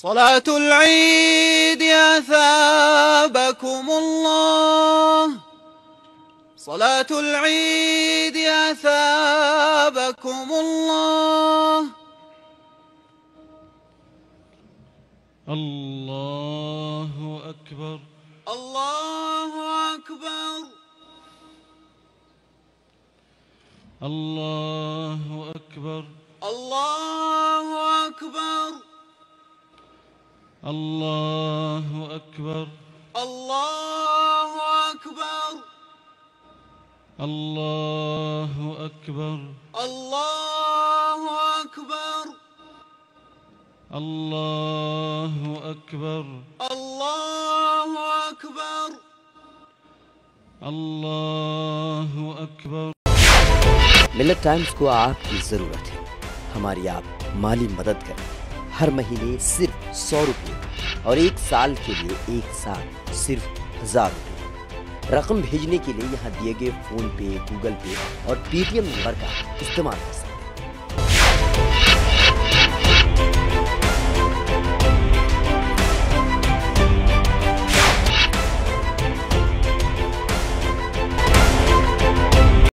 صلاة العيد أثابكم الله، صلاة العيد أثابكم الله. الله أكبر الله أكبر الله أكبر الله أكبر الله أكبر الله أكبر الله أكبر الله أكبر الله أكبر الله أكبر الله أكبر। मिल्लत टाइम्स को आपकी ज़रूरत है, हमारी आप माली मदद करें। हर महीने सिर्फ 100 रुपये और 1 साल के लिए एक साथ सिर्फ 1000 रुपये। रकम भेजने के लिए यहाँ दिए गए फ़ोन पे, गूगल पे और पेटीएम नंबर का इस्तेमाल कर सकते हैं।